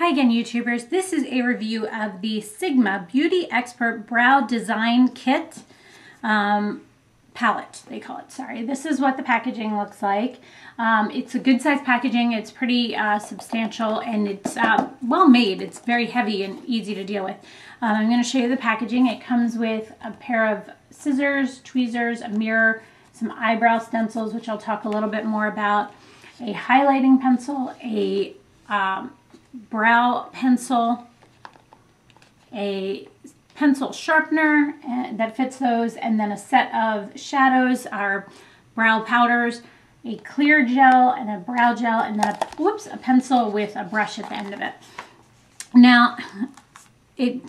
Hi again, YouTubers. This is a review of the Sigma Beauty Expert Brow Design Kit palette, they call it. Sorry. This is what the packaging looks like. It's a good size packaging. It's pretty substantial, and it's well made. It's very heavy and easy to deal with. I'm going to show you the packaging. It comes with a pair of scissors, tweezers, a mirror, some eyebrow stencils, which I'll talk a little bit more about, a highlighting pencil, a brow pencil, a pencil sharpener that fits those, and then a set of shadows, our brow powders, a clear gel and a brow gel, and then a pencil with a brush at the end of it. Now,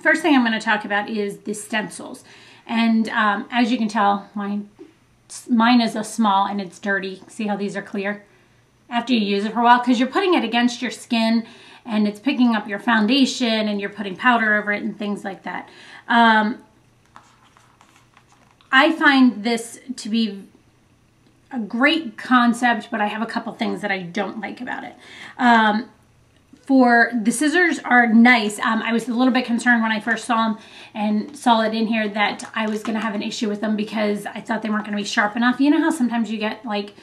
first thing I'm going to talk about is the stencils. And as you can tell, mine is a small and it's dirty. See how these are clear? After you use it for a while, because you're putting it against your skin and it's picking up your foundation and you're putting powder over it and things like that. I find this to be a great concept, but I have a couple things that I don't like about it. For the scissors are nice. I was a little bit concerned when I first saw them and saw it in here that I was going to have an issue with them because I thought they weren't going to be sharp enough. You know how sometimes you get like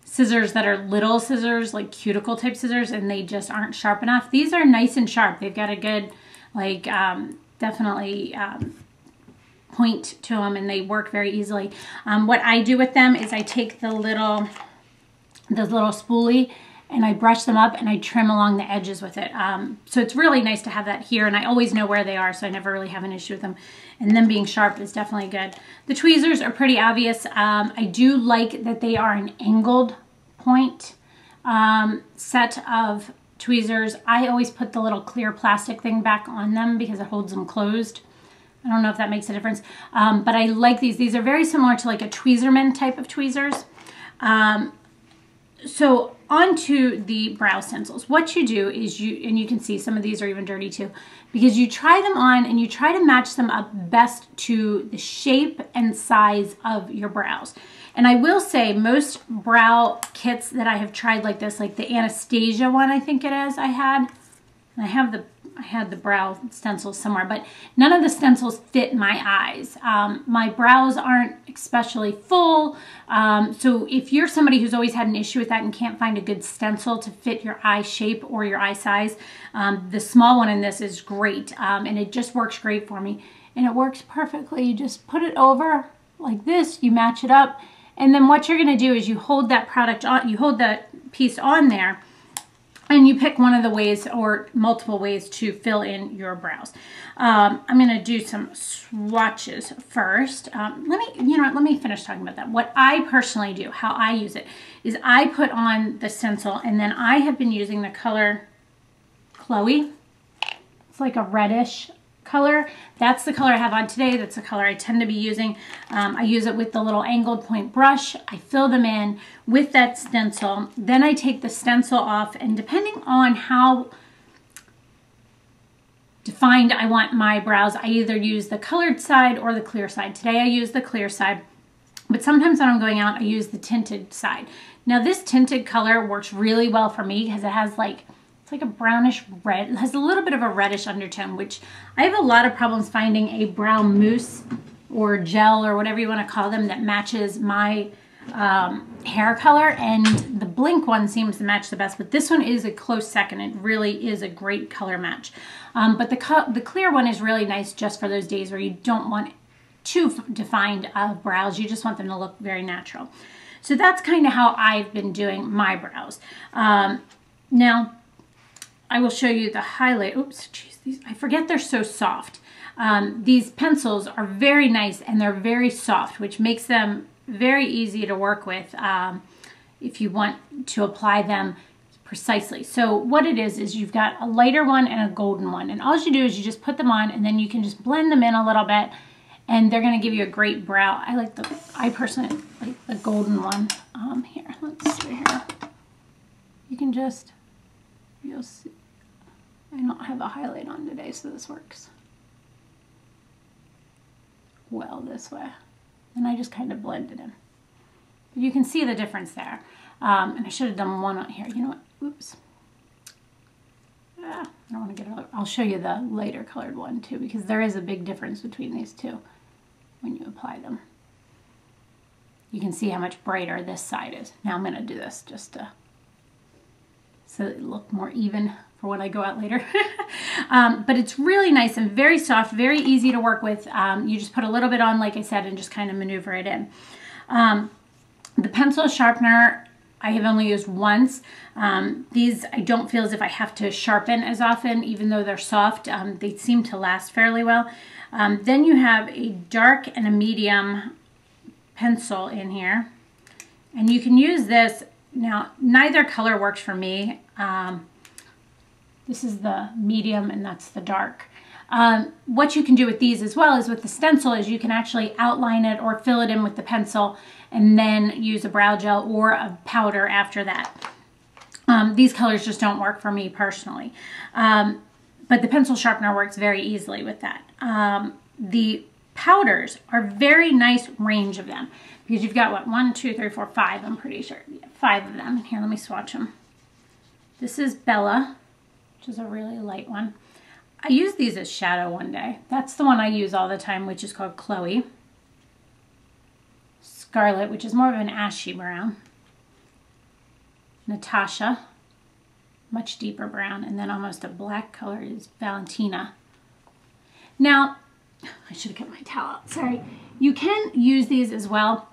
scissors that are little scissors, like cuticle type scissors, and they just aren't sharp enough? These are nice and sharp. They've got a good, like, definitely point to them, and they work very easily. What I do with them is I take the little spoolie and I brush them up and I trim along the edges with it. So it's really nice to have that here, and I always know where they are, so I never really have an issue with them. And them being sharp is definitely good. The tweezers are pretty obvious. I do like that they are an angled point set of tweezers. I always put the little clear plastic thing back on them because it holds them closed. I don't know if that makes a difference, but I like these. These are very similar to like a Tweezerman type of tweezers. So onto the brow stencils. What you do is and you can see some of these are even dirty too, because you try them on and you try to match them up best to the shape and size of your brows. And I will say most brow kits that I have tried like this, like the Anastasia one, I think it is, I had the brow stencils somewhere, but none of the stencils fit my eyes. My brows aren't especially full, so if you're somebody who's always had an issue with that and can't find a good stencil to fit your eye shape or your eye size, the small one in this is great, and it just works great for me. And it works perfectly. You just put it over like this, you match it up, and then what you're going to do is you hold that product on, you hold that piece on there, and you pick one of the ways or multiple ways to fill in your brows. I'm going to do some swatches first. Let me finish talking about that. What I personally do, how I use it, is I put on the stencil, and then I have been using the color Chloe. It's like a reddish color. That's the color I have on today. That's the color I tend to be using. I use it with the little angled point brush. I fill them in with that stencil. Then I take the stencil off, and depending on how defined I want my brows, I either use the colored side or the clear side. Today I use the clear side, but sometimes when I'm going out, I use the tinted side. Now this tinted color works really well for me because it has like, it's like a brownish red. It has a little bit of a reddish undertone, which I have a lot of problems finding a brow mousse or gel or whatever you want to call them that matches my hair color, and the Blink one seems to match the best, but this one is a close second. It really is a great color match. But the clear one is really nice just for those days where you don't want too defined brows. You just want them to look very natural. So that's kind of how I've been doing my brows. Now, I will show you the highlight. Oops, geez, I forget they're so soft. These pencils are very nice and they're very soft, which makes them very easy to work with if you want to apply them precisely. So what it is you've got a lighter one and a golden one, and all you do is you just put them on, and then you can just blend them in a little bit, and they're going to give you a great brow. I personally like the golden one. Here, let's see here. You can just, you'll see. I don't have a highlight on today, so this works well this way. And I just kind of blend it in. You can see the difference there. And I should have done one on here. You know what? Oops. I don't want to get it I'll show you the lighter colored one too, because there is a big difference between these two when you apply them. You can see how much brighter this side is. Now I'm going to do this just to so it look more even for when I go out later. But it's really nice and very soft, very easy to work with. You just put a little bit on, like I said, and just kind of maneuver it in. The pencil sharpener, I have only used once. These I don't feel as if I have to sharpen as often, even though they're soft. They seem to last fairly well. Then you have a dark and a medium pencil in here. And you can use this. Now, neither color works for me. This is the medium and that's the dark. What you can do with these as well as with the stencil is you can actually outline it or fill it in with the pencil and then use a brow gel or a powder after that. These colors just don't work for me personally. But the pencil sharpener works very easily with that. The powders are very nice range of them because you've got what, 1, 2, 3, 4, 5, I'm pretty sure. Yeah, 5 of them. Here, let me swatch them. This is Bella, which is a really light one. I used these as shadow one day. That's the one I use all the time, which is called Chloe. Scarlet, which is more of an ashy brown. Natasha, much deeper brown, and then almost a black color is Valentina. Now, I should have kept my towel out, sorry. You can use these as well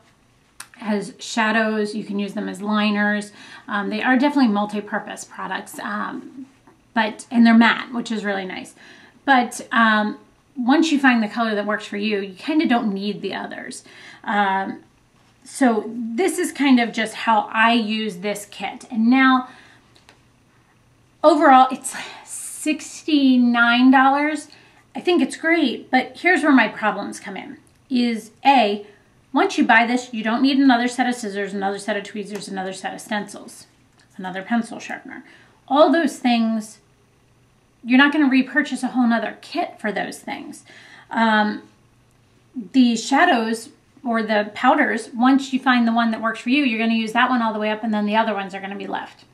as shadows. You can use them as liners. They are definitely multi-purpose products, and they're matte, which is really nice. But once you find the color that works for you, you kind of don't need the others. So this is kind of just how I use this kit. And now, overall, it's $69. I think it's great, but here's where my problems come in. Is A, once you buy this, you don't need another set of scissors, another set of tweezers, another set of stencils, another pencil sharpener. All those things, you're not going to repurchase a whole nother kit for those things. The shadows or the powders, once you find the one that works for you, you're going to use that one all the way up and then the other ones are going to be left.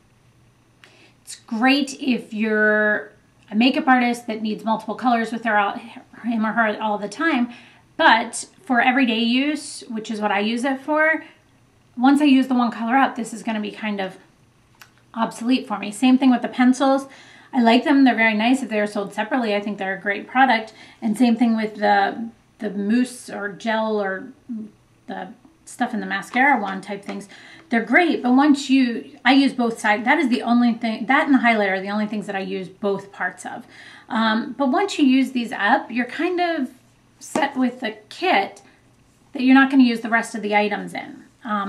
It's great if you're a makeup artist that needs multiple colors with him or her all the time, but for everyday use, which is what I use it for, once I use the one color up, this is going to be kind of obsolete for me. Same thing with the pencils. I like them. They're very nice. If they're sold separately, I think they're a great product. And same thing with the mousse or gel or the stuff in the mascara wand type things. They're great, but once I use both sides. That is the only thing, that and the highlighter are the only things that I use both parts of. But once you use these up, you're kind of set with the kit that you're not going to use the rest of the items in.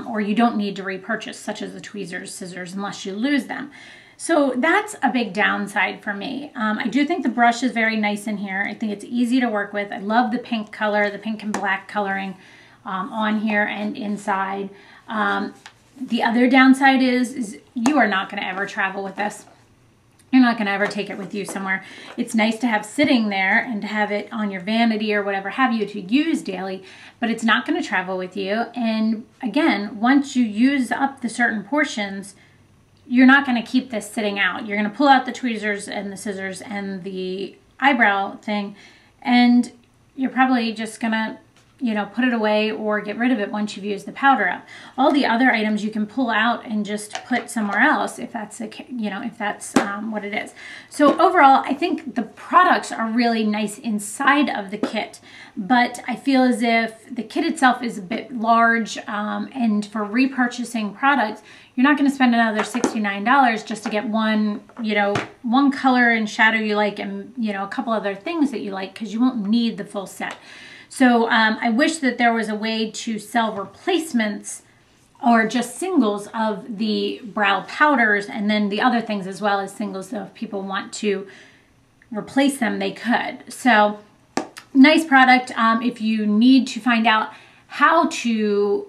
Or you don't need to repurchase, such as the tweezers, scissors, unless you lose them. So that's a big downside for me. I do think the brush is very nice in here. I think it's easy to work with. I love the pink color, the pink and black coloring on here and inside. The other downside is you are not going to ever travel with this. You're not going to ever take it with you somewhere. It's nice to have sitting there and to have it on your vanity or whatever have you to use daily, but it's not going to travel with you. And again, once you use up the certain portions, you're not going to keep this sitting out. You're going to pull out the tweezers and the scissors and the eyebrow thing, and you're probably just going to, put it away or get rid of it once you've used the powder up. All the other items you can pull out and just put somewhere else if that's what it is. So overall, I think the products are really nice inside of the kit, but I feel as if the kit itself is a bit large, and for repurchasing products, you're not going to spend another $69 just to get one color and shadow you like and, a couple other things that you like, because you won't need the full set. So I wish that there was a way to sell replacements or just singles of the brow powders and then the other things as well as singles. So if people want to replace them, they could. So nice product. If you need to find out how to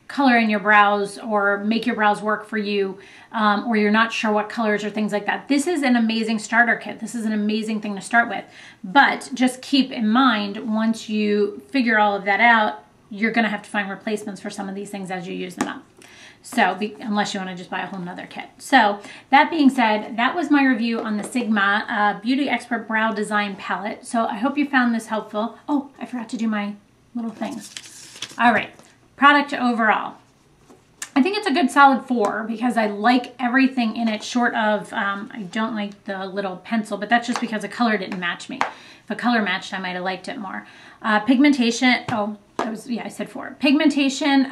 color in your brows or make your brows work for you, or you're not sure what colors or things like that, this is an amazing starter kit. This is an amazing thing to start with. But just keep in mind, once you figure all of that out, you're going to have to find replacements for some of these things as you use them up. So, unless you want to just buy a whole nother kit. So, that being said, that was my review on the Sigma Beauty Expert Brow Design Palette. So, I hope you found this helpful. Oh, I forgot to do my little things. All right, product overall. I think it's a good solid 4 because I like everything in it short of, I don't like the little pencil, but that's just because the color didn't match me. If a color matched, I might have liked it more. Pigmentation, oh, that was, yeah, I said 4. Pigmentation,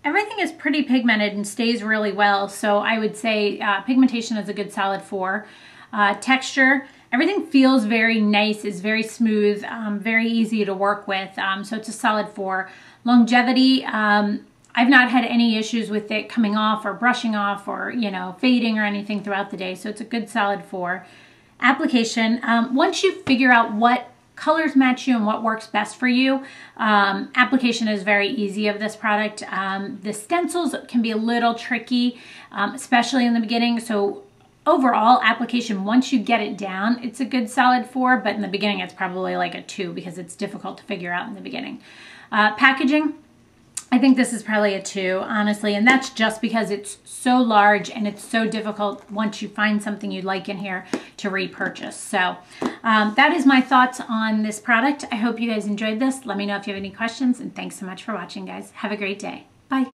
everything is pretty pigmented and stays really well. So I would say pigmentation is a good solid 4. Texture, everything feels very nice, is very smooth, very easy to work with. So it's a solid 4. Longevity, I've not had any issues with it coming off or brushing off or, you know, fading or anything throughout the day. So it's a good solid 4. Application, once you figure out what colors match you and what works best for you, application is very easy of this product. The stencils can be a little tricky, especially in the beginning. So overall application, once you get it down, it's a good solid 4, but in the beginning it's probably like a 2 because it's difficult to figure out in the beginning. Packaging, I think this is probably a 2, honestly, and that's just because it's so large and it's so difficult once you find something you like in here to repurchase. So that is my thoughts on this product. I hope you guys enjoyed this. Let me know if you have any questions, and thanks so much for watching, guys. Have a great day.